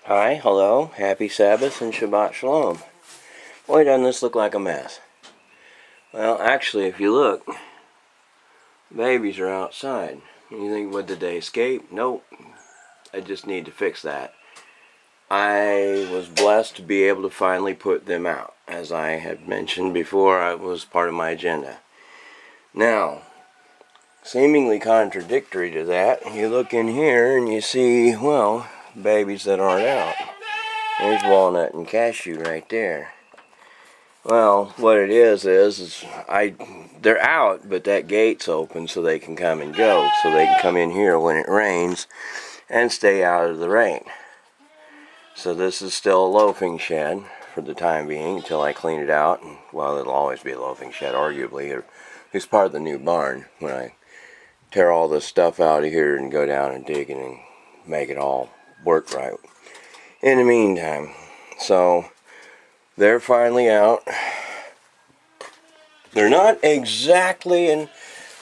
Hi, hello, happy Sabbath and Shabbat Shalom. Boy, doesn't this look like a mess. Well, actually, if you look, babies are outside. You think, what, did they escape? Nope. I just need to fix that. I was blessed to be able to finally put them out. As I had mentioned before, it was part of my agenda. Now, seemingly contradictory to that, you look in here and you see, well, babies that aren't out. There's walnut and cashew right there. Well, what it is they're out, but that gate's open so they can come and go, so they can come in here when it rains and stay out of the rain. So this is still a loafing shed for the time being until I clean it out. Well, it'll always be a loafing shed, arguably. It's part of the new barn when I tear all this stuff out of here and go down and dig it and make it all work right. In the meantime, so they're finally out. They're not exactly and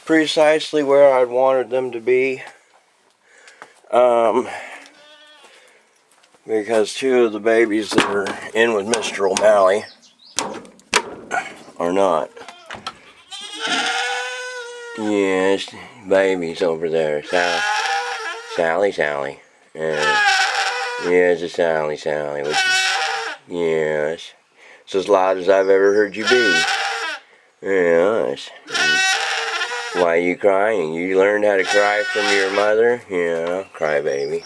precisely where I'd wanted them to be. Because two of the babies that are in with Mr. O'Malley are not. Yes, babies over there. Sally. Yes, it's Sally. Yes. It's as loud as I've ever heard you be. Yes. Why are you crying? You learned how to cry from your mother? Yeah, cry baby.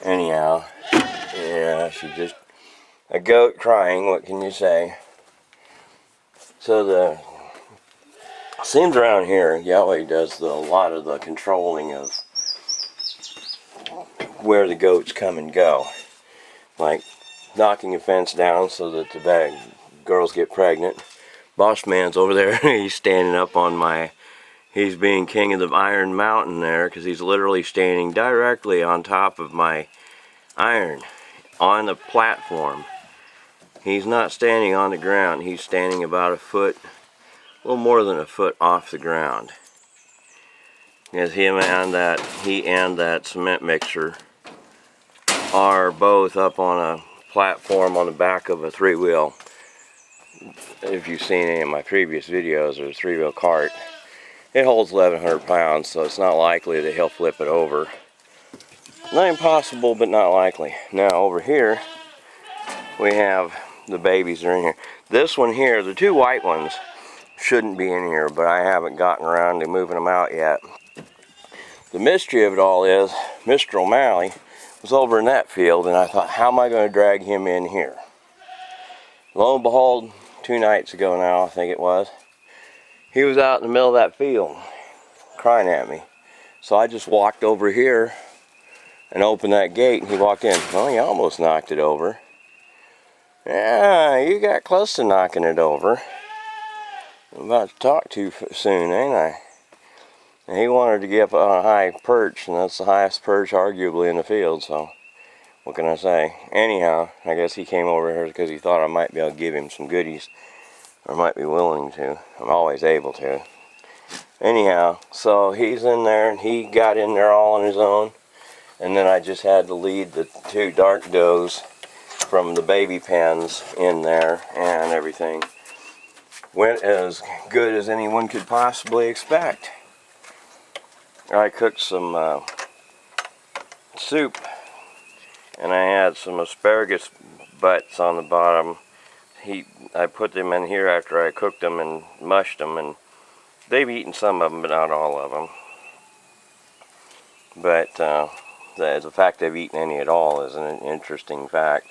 Anyhow, yeah, she's just a goat crying, what can you say? So the seems around here, Yahweh does a lot of the controlling of where the goats come and go. Like knocking a fence down so that the girls get pregnant. Boss man's over there, he's standing up on he's being king of the Iron Mountain there, because he's literally standing directly on top of my iron, on the platform. He's not standing on the ground, he's standing about a little more than a foot off the ground. Because he and that cement mixer are both up on a platform on the back of a three-wheel. If you've seen any of my previous videos, there's a three-wheel cart. It holds 1,100 pounds, so it's not likely that he'll flip it over. Not impossible, but not likely. Now over here, we have the babies that are in here. This one here, the two white ones, shouldn't be in here, but I haven't gotten around to moving them out yet. The mystery of it all is, Mr. O'Malley was over in that field, and I thought, how am I going to drag him in here? Lo and behold, 2 nights ago now, I think it was, he was out in the middle of that field, crying at me. So I just walked over here and opened that gate, and he walked in. Well, he almost knocked it over. Yeah, you got close to knocking it over. I'm about to talk too soon, ain't I? And he wanted to get up on a high perch, and that's the highest perch arguably in the field, so what can I say? Anyhow, I guess he came over here because he thought I might be able to give him some goodies, or might be willing to. I'm always able to. Anyhow, so he's in there, and he got in there all on his own, and then I just had to lead the 2 dark does from the baby pens in there, and everything went as good as anyone could possibly expect. I cooked some soup, and I had some asparagus butts on the bottom. I put them in here after I cooked them and mushed them, and they've eaten some of them, but not all of them. But the fact they've eaten any at all is an interesting fact.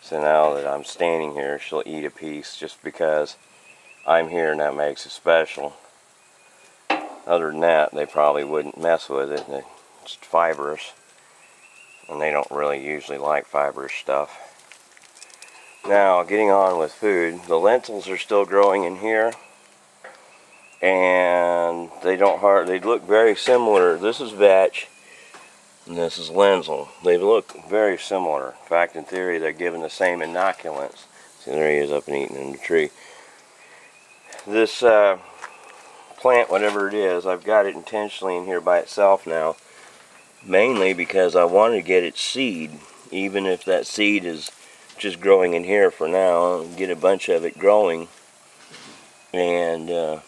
So now that I'm standing here, she'll eat a piece just because I'm here, and that makes it special. Other than that, they probably wouldn't mess with it. It's fibrous, and they don't really usually like fibrous stuff. Now, getting on with food, the lentils are still growing in here, and they look very similar. This is vetch, and this is lentil. They look very similar. In fact, in theory, they're given the same inoculants. See, there he is up and eating in the tree. This plant, whatever it is, I've got it intentionally in here by itself now, mainly because I wanted to get its seed even if that seed is just growing in here for now. I'll get a bunch of it growing, and the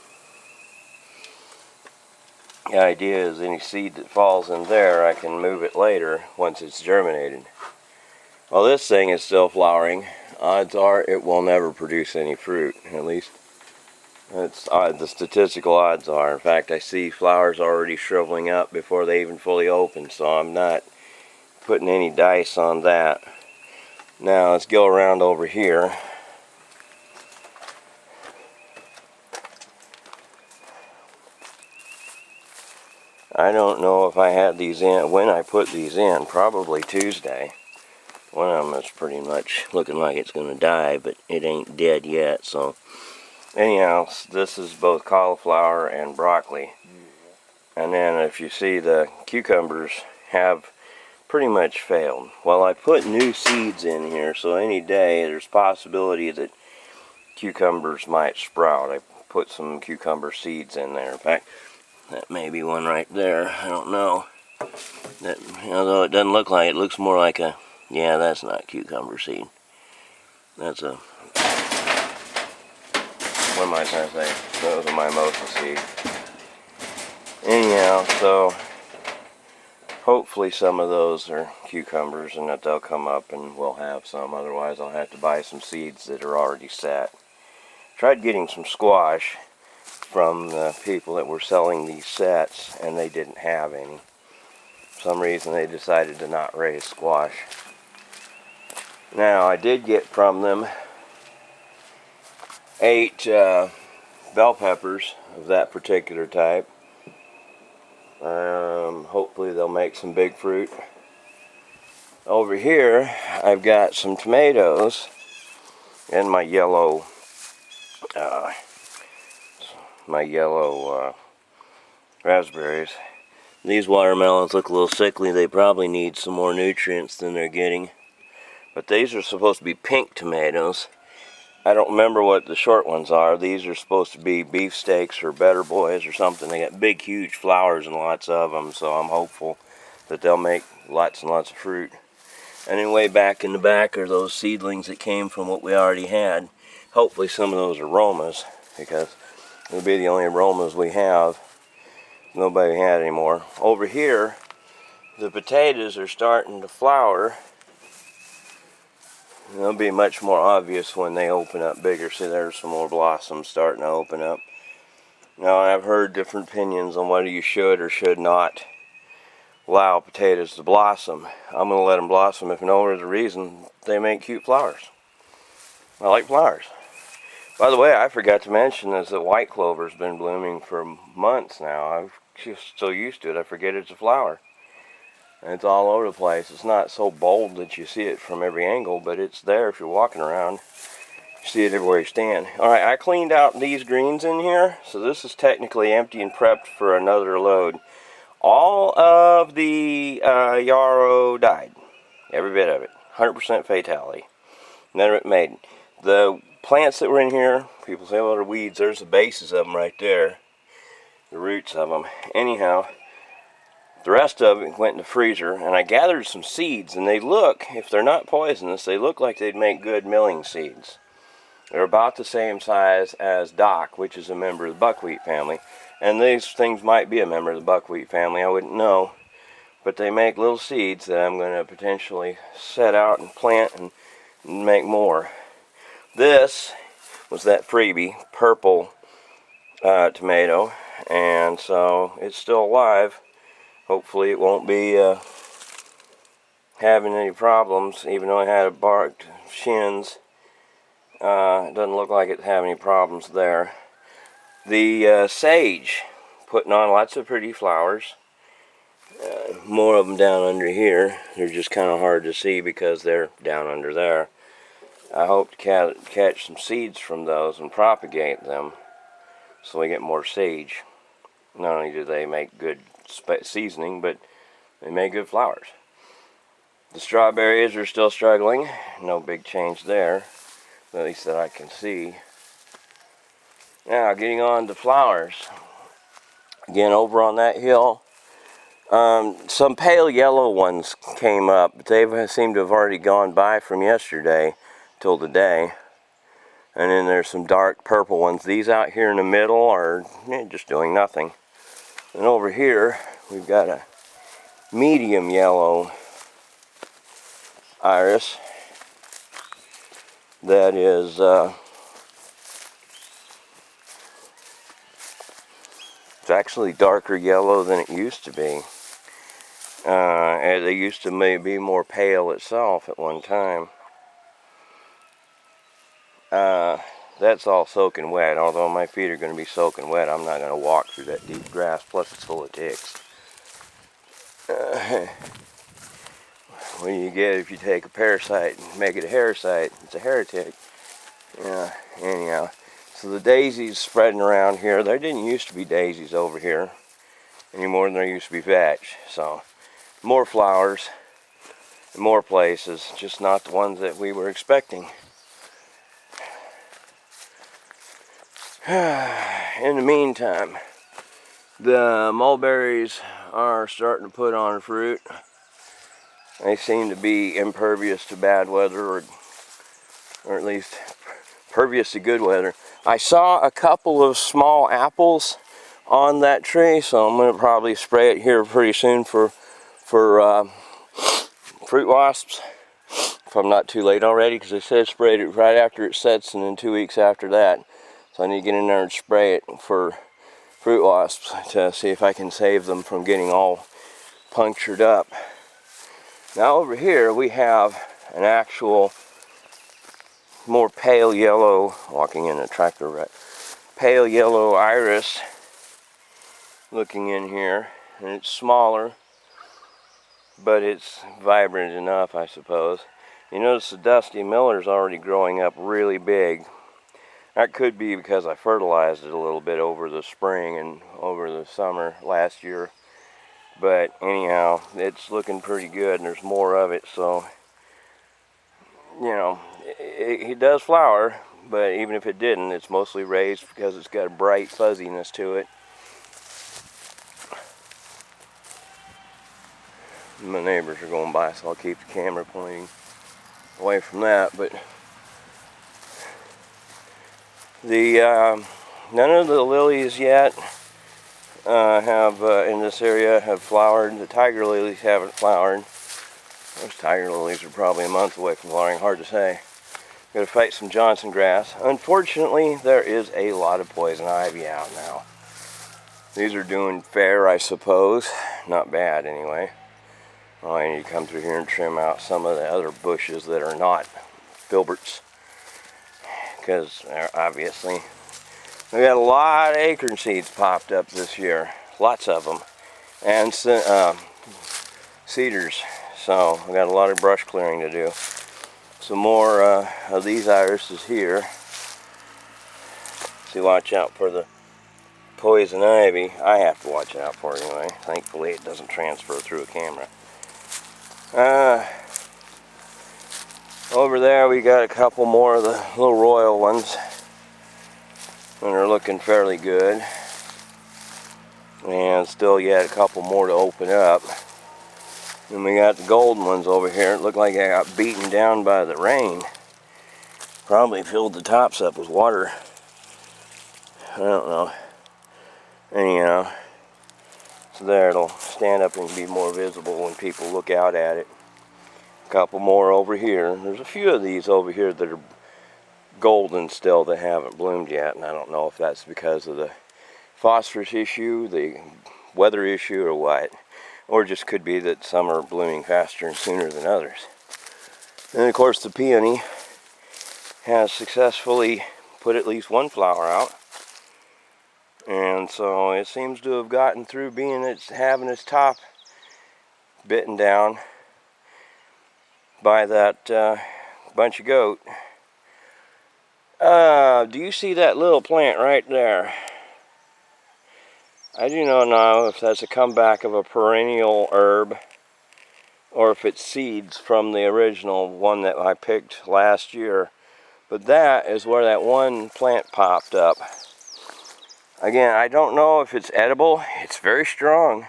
idea is any seed that falls in there, I can move it later once it's germinated. Well, this thing is still flowering. Odds are it will never produce any fruit. At least that's the statistical odds are. In fact, I see flowers already shriveling up before they even fully open, so I'm not putting any dice on that. Now let's go around over here. I don't know if I had these in when I put these in, probably Tuesday. One of them is pretty much looking like it's going to die, but it ain't dead yet. So anyhow, this is both cauliflower and broccoli. And then if you see, the cucumbers have pretty much failed. Well, I put new seeds in here, so any day there's possibility that cucumbers might sprout. I put some cucumber seeds in there. In fact, that may be one right there. I don't know. That, although it doesn't look like it, looks more like a, yeah, that's not cucumber seed. That's a, what am I trying to say? That was a mimosa seed. Anyhow, so hopefully some of those are cucumbers and that they'll come up and we'll have some. Otherwise I'll have to buy some seeds that are already set. Tried getting some squash from the people that were selling these sets, and they didn't have any. For some reason they decided to not raise squash. Now I did get from them 8 bell peppers of that particular type. Hopefully they'll make some big fruit. Over here I've got some tomatoes and my yellow raspberries. These watermelons look a little sickly. They probably need some more nutrients than they're getting. But these are supposed to be pink tomatoes. I don't remember what the short ones are. These are supposed to be beefsteaks or better boys or something. They got big, huge flowers and lots of them, so I'm hopeful that they'll make lots and lots of fruit. And then way back in the back are those seedlings that came from what we already had. Hopefully some of those are aromas, because it'll be the only aromas we have. Nobody had any more. Over here, the potatoes are starting to flower. They'll be much more obvious when they open up bigger. See, there's some more blossoms starting to open up. Now, I've heard different opinions on whether you should or should not allow potatoes to blossom. I'm going to let them blossom if no other reason. They make cute flowers. I like flowers. By the way, I forgot to mention is that white clover's been blooming for months now. I'm just so used to it, I forget it's a flower. And it's all over the place. It's not so bold that you see it from every angle, but it's there if you're walking around. You see it everywhere you stand. Alright, I cleaned out these greens in here, so this is technically empty and prepped for another load. All of the yarrow died. Every bit of it. 100% fatality. None of it made. The plants that were in here, people say, well, they're weeds. There's the bases of them right there. The roots of them. Anyhow, the rest of it went in the freezer, and I gathered some seeds, and they look, if they're not poisonous, they look like they'd make good milling seeds. They're about the same size as Doc, which is a member of the buckwheat family. And these things might be a member of the buckwheat family, I wouldn't know. But they make little seeds that I'm going to potentially set out and plant and make more. This was that freebie, purple tomato, and so it's still alive. Hopefully it won't be having any problems, even though it had a barked shins. It doesn't look like it's having any problems there. The sage, putting on lots of pretty flowers. More of them down under here. They're just kind of hard to see because they're down under there. I hope to catch some seeds from those and propagate them so we get more sage. Not only do they make good seasoning, but they make good flowers. The strawberries are still struggling. No big change there, at least that I can see. Now, getting on to flowers. Again, over on that hill, Some pale yellow ones came up, but they seem to have already gone by from yesterday till today. And then there's some dark purple ones. These out here in the middle are just doing nothing. And over here, we've got a medium yellow iris that is it's actually darker yellow than it used to be. They used to maybe be more pale itself at one time. That's all soaking wet. Although my feet are going to be soaking wet, I'm not going to walk through that deep grass. Plus it's full of ticks. What do you get if you take a parasite and make it a parasite? It's a heretic. Yeah, anyhow. So the daisies spreading around here. There didn't used to be daisies over here any more than there used to be vetch. So more flowers, more places, just not the ones that we were expecting. In the meantime, the mulberries are starting to put on fruit. They seem to be impervious to bad weather, or at least pervious to good weather. I saw a couple of small apples on that tree, so I'm going to probably spray it here pretty soon for fruit wasps, if I'm not too late already, because they said sprayed it right after it sets and then 2 weeks after that. So I need to get in there and spray it for fruit wasps to see if I can save them from getting all punctured up. Now over here we have an actual more pale yellow, walking in a tractor wreck, pale yellow iris looking in here, and it's smaller, but it's vibrant enough, I suppose. You notice the Dusty Miller's already growing up really big. That could be because I fertilized it a little bit over the spring and over the summer last year. But anyhow, it's looking pretty good, and there's more of it, so, you know, it does flower, but even if it didn't, it's mostly raised because it's got a bright fuzziness to it. My neighbors are going by, so I'll keep the camera pointing away from that. But the none of the lilies yet have in this area have flowered. The tiger lilies haven't flowered. Those tiger lilies are probably a month away from flowering. Hard to say. Got to fight some Johnson grass. Unfortunately, there is a lot of poison ivy out now. These are doing fair, I suppose. Not bad, anyway. Well, I need to come through here and trim out some of the other bushes that are not filberts, because obviously we got a lot of acorn seeds popped up this year, lots of them, and cedars. So we got a lot of brush clearing to do. Some more of these irises here. So watch out for the poison ivy. I have to watch out for it anyway. Thankfully it doesn't transfer through a camera. Over there we got a couple more of the little royal ones, and they're looking fairly good. And still yet a couple more to open up. And we got the golden ones over here. It looked like I got beaten down by the rain. Probably filled the tops up with water. I don't know. Anyhow, so there, it'll stand up and be more visible when people look out at it. A couple more over here. There's a few of these over here that are golden still that haven't bloomed yet, and I don't know if that's because of the phosphorus issue, the weather issue, or what. Or just could be that some are blooming faster and sooner than others. And of course the peony has successfully put at least one flower out. And so it seems to have gotten through having its top bitten down by that bunch of goat. Do you see that little plant right there? I do not know if that's a comeback of a perennial herb or if it's seeds from the original one that I picked last year. But that is where that one plant popped up. Again, I don't know if it's edible. It's very strong.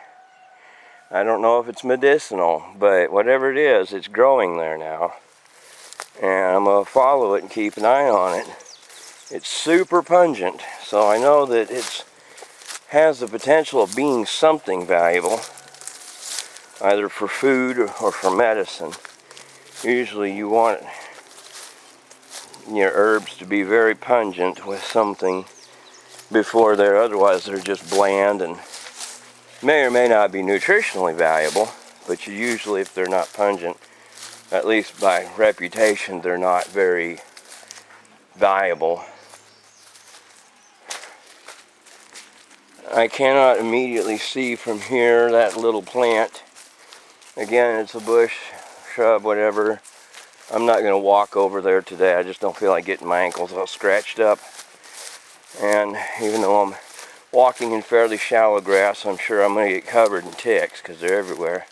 I don't know if it's medicinal, but whatever it is, it's growing there now. And I'm going to follow it and keep an eye on it. It's super pungent, so I know that it has the potential of being something valuable, either for food or for medicine. Usually you want your herbs to be very pungent with something before otherwise they're just bland and may or may not be nutritionally valuable, but you usually, if they're not pungent, at least by reputation, they're not very valuable. I cannot immediately see from here that little plant. Again, it's a bush, shrub, whatever. I'm not going to walk over there today. I just don't feel like getting my ankles all scratched up. And even though I'm walking in fairly shallow grass, I'm sure I'm going to get covered in ticks because they're everywhere.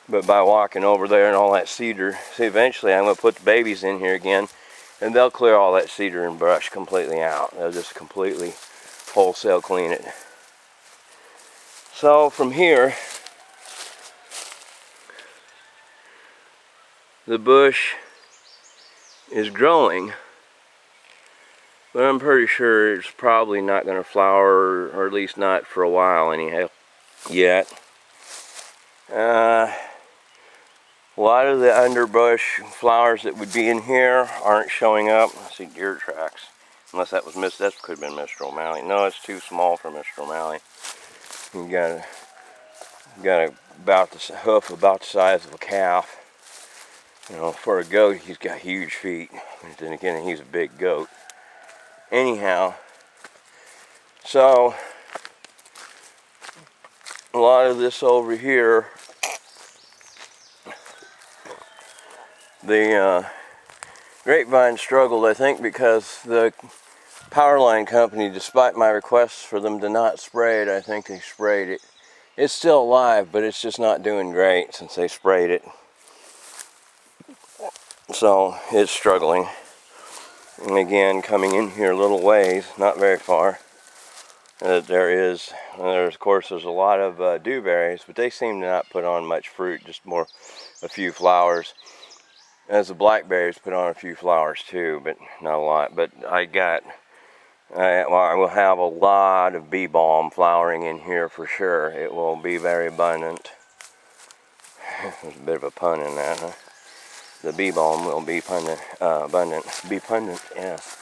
But by walking over there and all that cedar, see, eventually I'm going to put the babies in here again, and they'll clear all that cedar and brush completely out. They'll just completely wholesale clean it. So from here, the bush is growing, but I'm pretty sure it's probably not going to flower, or at least not for a while anyhow, yet. A lot of the underbrush flowers that would be in here aren't showing up. I see deer tracks. Unless that was that could have been Mr. O'Malley. No, it's too small for Mr. O'Malley. You got a hoof about the size of a calf. You know, for a goat, he's got huge feet. And then again, he's a big goat. Anyhow, so a lot of this over here, the grapevine struggled, I think, because the power line company, despite my requests for them to not spray it, I think they sprayed it. It's still alive, but it's just not doing great since they sprayed it. So it's struggling. And again, coming in here a little ways, not very far, there's of course there's a lot of dewberries, but they seem to not put on much fruit, just more a few flowers. As the blackberries put on a few flowers too, but not a lot. But I will have a lot of bee balm flowering in here for sure. It will be very abundant. There's a bit of a pun in that, huh? The bee balm will be abundant. Be pundant, yes.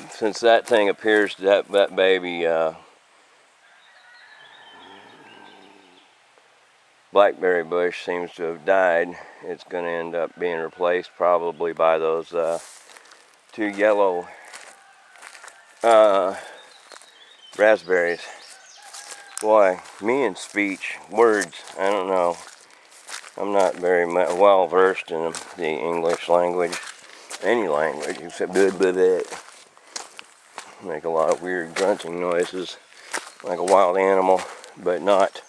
Since that thing appears, that baby blackberry bush seems to have died, it's going to end up being replaced probably by those two yellow raspberries. Boy, me and speech, words, I don't know. I'm not very well versed in the English language, any language except blah, blah, blah. Make a lot of weird grunting noises like a wild animal, but not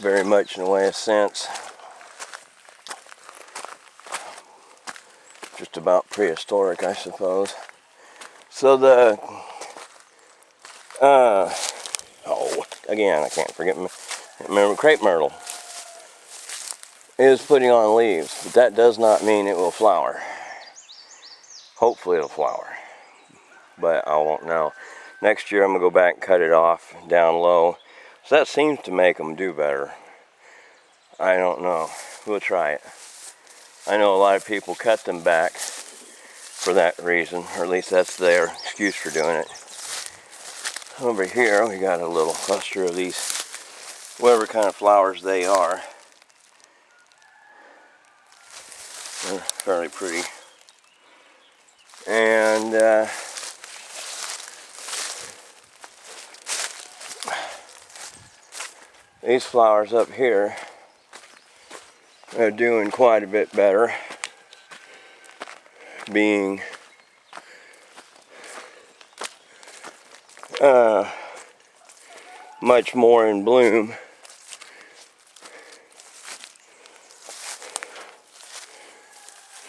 very much in the way of sense. Just about prehistoric, I suppose. So again, I can't remember, crepe myrtle is putting on leaves, but that does not mean it will flower. Hopefully it'll flower, but I won't know. Next year I'm going to go back and cut it off down low. So that seems to make them do better. I don't know. We'll try it. I know a lot of people cut them back for that reason, or at least that's their excuse for doing it. Over here we got a little cluster of these, whatever kind of flowers they are. They're fairly pretty. And these flowers up here are doing quite a bit better, being much more in bloom.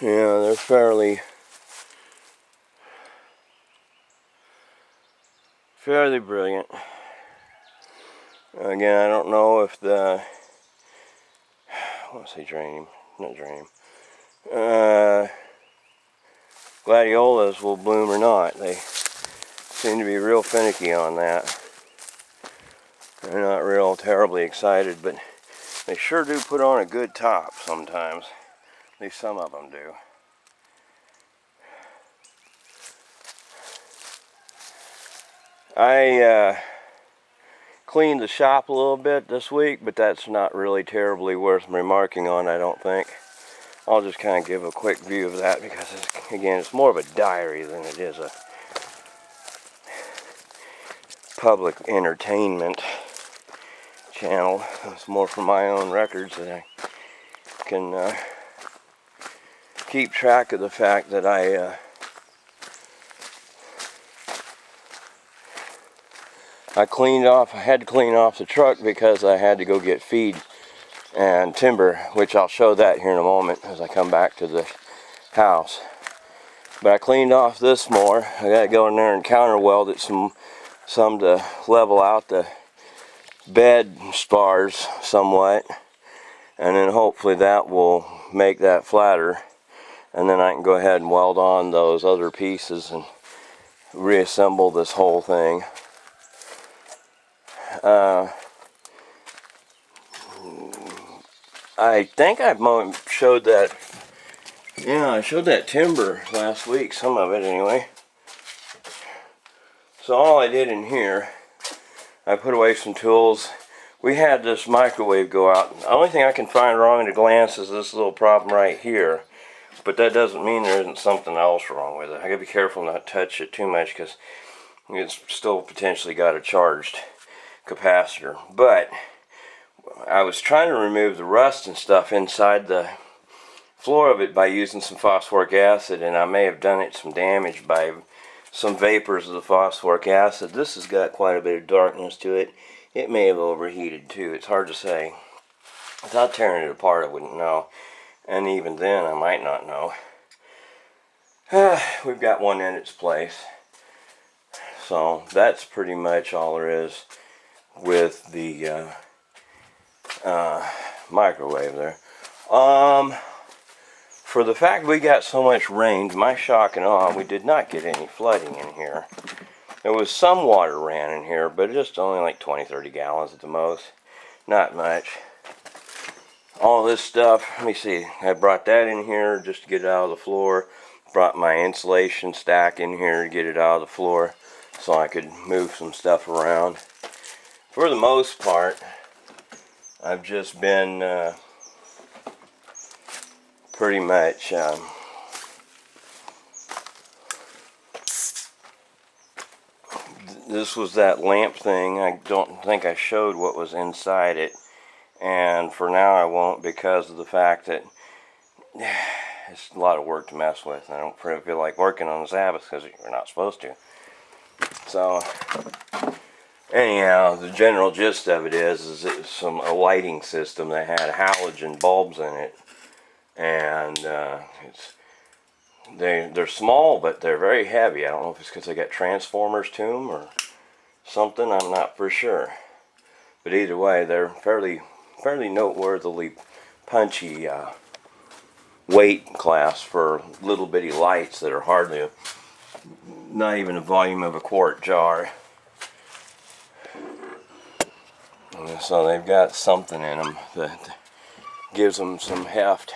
Yeah, they're fairly Fairly brilliant. Again, I don't know if the, I want to say geranium, not geranium, gladiolas will bloom or not. They seem to be real finicky on that. They're not real terribly excited, but they sure do put on a good top sometimes. At least some of them do. I cleaned the shop a little bit this week, but that's not really terribly worth remarking on, I don't think. I'll just kind of give a quick view of that because, again, it's more of a diary than it is a public entertainment channel. It's more for my own records that I can keep track of the fact that I had to clean off the truck because I had to go get feed and timber, which I'll show that here in a moment as I come back to the house. But I cleaned off this more. I gotta go in there and counter weld it some to level out the bed spars somewhat, and then hopefully that will make that flatter, and then I can go ahead and weld on those other pieces and reassemble this whole thing. I think I showed that, yeah, I showed that timber last week, some of it anyway. So all I did in here, I put away some tools. We had this microwave go out. The only thing I can find wrong at a glance is this little problem right here. But that doesn't mean there isn't something else wrong with it. I gotta be careful not to touch it too much because it's still potentially got a charged capacitor. But I was trying to remove the rust and stuff inside the floor of it by using some phosphoric acid, and I may have done it some damage by some vapors of the phosphoric acid. This has got quite a bit of darkness to it. It may have overheated too. It's hard to say. Without tearing it apart, I wouldn't know. And even then, I might not know. We've got one in its place. So that's pretty much all there is with the microwave there. For the fact we got so much rain, to my shock and awe, we did not get any flooding in here. There was some water ran in here, but just only like 20-30 gallons at the most. Not much. All this stuff, let me see, I brought that in here just to get it out of the floor. Brought my insulation stack in here to get it out of the floor so I could move some stuff around. For the most part, I've just been pretty much this was that lamp thing. I don't think I showed what was inside it, and for now I won't because of the fact that it's a lot of work to mess with. I don't feel like working on the Sabbath because we're not supposed to. So anyhow, the general gist of it is it's a lighting system that had halogen bulbs in it, and they're small, but they're very heavy. I don't know if it's because they got transformers to them or something. I'm not for sure. But either way, they're fairly noteworthily punchy weight class for little bitty lights that are hardly not even the volume of a quart jar. And so they've got something in them that gives them some heft.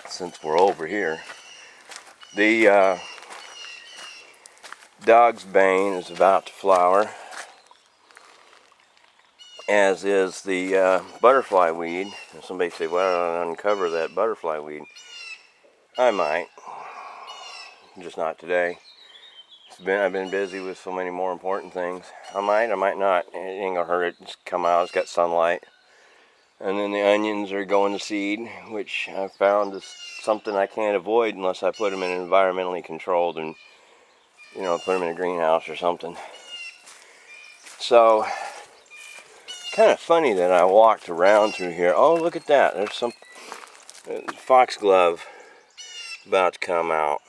Since we're over here, the dog's bane is about to flower, as is the butterfly weed. And somebody say, well, I don't uncover that butterfly weed. I might, just not today. I've been busy with so many more important things. I might not. It ain't gonna hurt it. It's come out. It's got sunlight. And then the onions are going to seed, which I found is something I can't avoid unless I put them in environmentally controlled and, you know, put them in a greenhouse or something. So it's kind of funny that I walked around through here. Oh, look at that. There's some foxglove about to come out.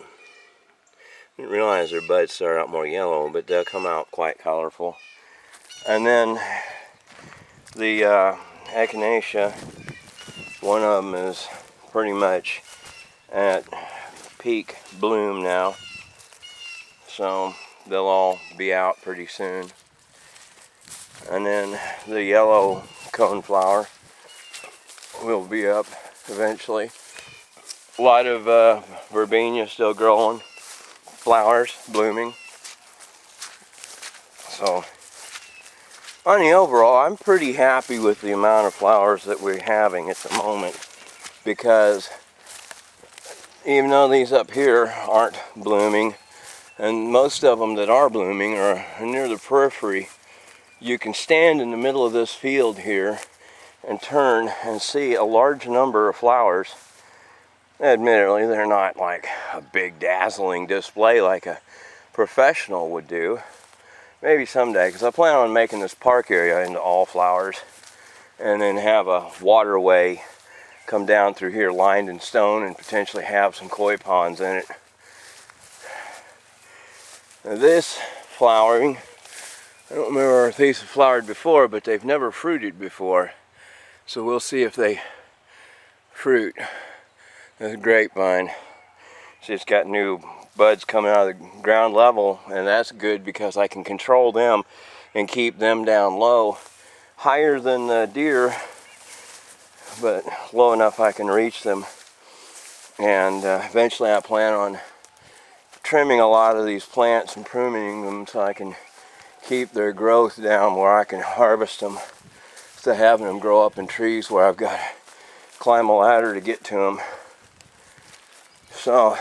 Didn't realize their buds start out more yellow, but they'll come out quite colorful. And then the echinacea, one of them is pretty much at peak bloom now, so they'll all be out pretty soon. And then the yellow coneflower will be up eventually. A lot of verbena still growing, flowers blooming. So on the overall, I'm pretty happy with the amount of flowers that we're having at the moment, because even though these up here aren't blooming, and most of them that are blooming are near the periphery, you can stand in the middle of this field here and turn and see a large number of flowers. Admittedly, they're not like a big dazzling display like a professional would do. Maybe someday, because I plan on making this park area into all flowers, and then have a waterway come down through here lined in stone and potentially have some koi ponds in it. Now this flowering, I don't remember if these have flowered before, but they've never fruited before. So we'll see if they fruit. This grapevine, see, it's got new buds coming out of the ground level, and that's good because I can control them and keep them down low, higher than the deer, but low enough I can reach them. And eventually I plan on trimming a lot of these plants and pruning them so I can keep their growth down where I can harvest them, instead of having them grow up in trees where I've got to climb a ladder to get to them. So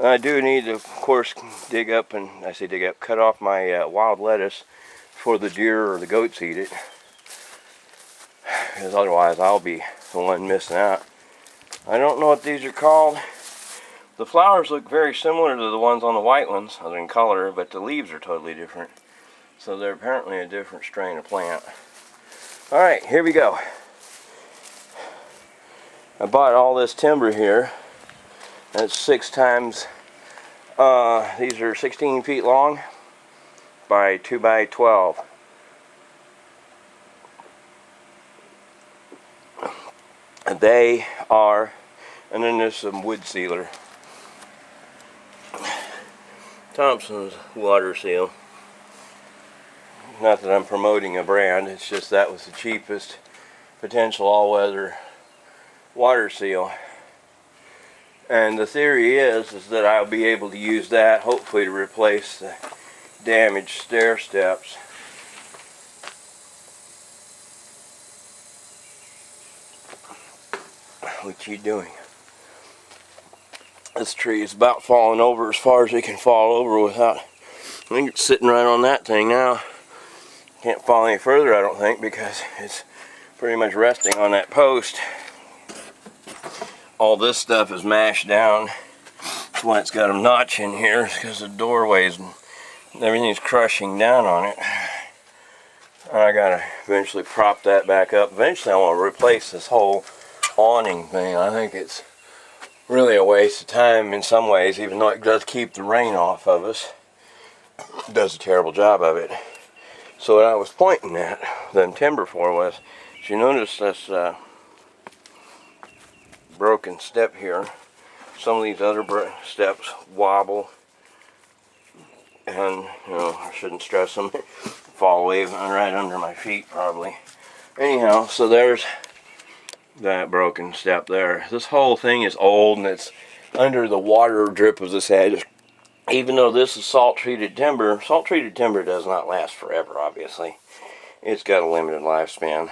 I do need to, of course, dig up, and I say dig up, cut off my wild lettuce before the deer or the goats eat it, because otherwise I'll be the one missing out. I don't know what these are called. The flowers look very similar to the ones on the white ones, other than color, but the leaves are totally different. So they're apparently a different strain of plant. Alright, here we go. I bought all this timber here. That's 6 times, these are 16 feet long by 2 by 12. They are, and then there's some wood sealer. Thompson's water seal. Not that I'm promoting a brand, it's just that was the cheapest potential all-weather water seal. And the theory is that I'll be able to use that hopefully to replace the damaged stair steps. What you doing? This tree is about falling over as far as it can fall over without, I think it's sitting right on that thing now. Can't fall any further, I don't think, because it's pretty much resting on that post. All this stuff is mashed down. That's why it's got a notch in here, because the doorways and everything's crushing down on it. I gotta eventually prop that back up. Eventually I want to replace this whole awning thing. I think it's really a waste of time in some ways, even though it does keep the rain off of us. It does a terrible job of it. So what I was pointing at them timber for was, if you notice this broken step here, some of these other steps wobble, and you know, I shouldn't stress them, fall away right under my feet probably. Anyhow, so there's that broken step there. This whole thing is old, and it's under the water drip of this hedge. Even though this is salt-treated timber does not last forever, obviously. It's got a limited lifespan.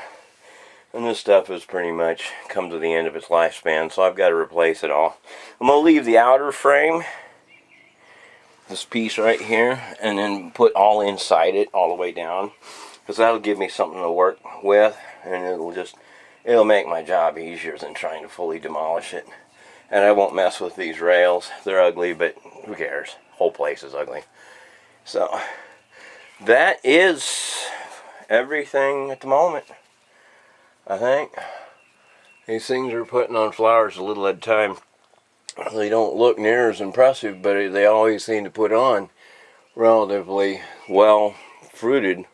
And this stuff has pretty much come to the end of its lifespan, so I've got to replace it all. I'm going to leave the outer frame, this piece right here, and then put all inside it, all the way down. Because that'll give me something to work with, and it'll make my job easier than trying to fully demolish it. And I won't mess with these rails. They're ugly, but who cares? Whole place is ugly. So that is everything at the moment, I think. These things are putting on flowers a little at a time. They don't look near as impressive, but they always seem to put on relatively well fruited.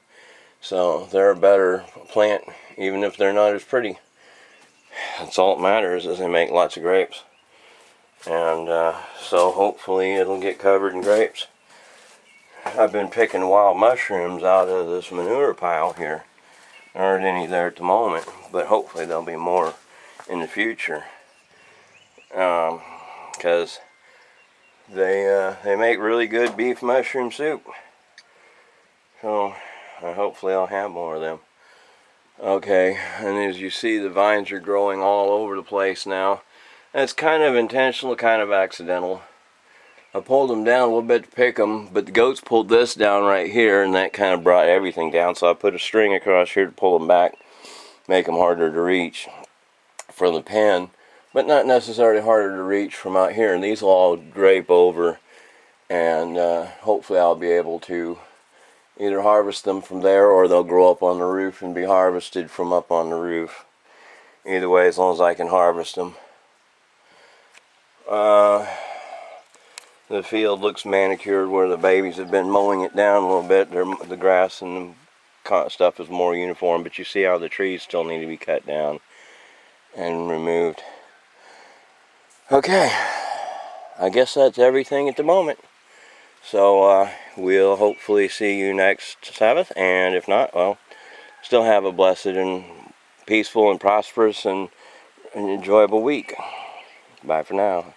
So they're a better plant, even if they're not as pretty. That's all that matters, is they make lots of grapes. And so hopefully it'll get covered in grapes. I've been picking wild mushrooms out of this manure pile here. There aren't any there at the moment, but hopefully there'll be more in the future. Because they make really good beef mushroom soup. So hopefully I'll have more of them. Okay, and as you see, the vines are growing all over the place now. That's kind of intentional, kind of accidental. I pulled them down a little bit to pick them, but the goats pulled this down right here, and that kind of brought everything down. So I put a string across here to pull them back, make them harder to reach from the pen, but not necessarily harder to reach from out here. And these will all drape over, and hopefully I'll be able to either harvest them from there, or they'll grow up on the roof and be harvested from up on the roof. Either way, as long as I can harvest them. The field looks manicured where the babies have been mowing it down a little bit. The grass and the stuff is more uniform, but you see how the trees still need to be cut down and removed. Okay, I guess that's everything at the moment. So we'll hopefully see you next Sabbath, and if not, well, still have a blessed and peaceful and prosperous and enjoyable week. Bye for now.